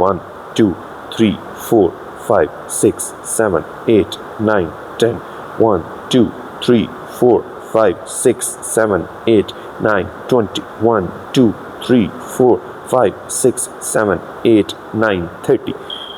1 2 3 4 5 6 7 8 9 10 1 2 3 4 5 6 7 8 9 20 1 2 3 4 5 6 7 8 9 30۔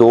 2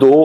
2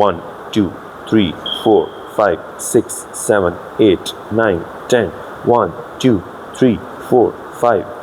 1 2 3 4 5 6 7 8 9 10 1 2 3 4 5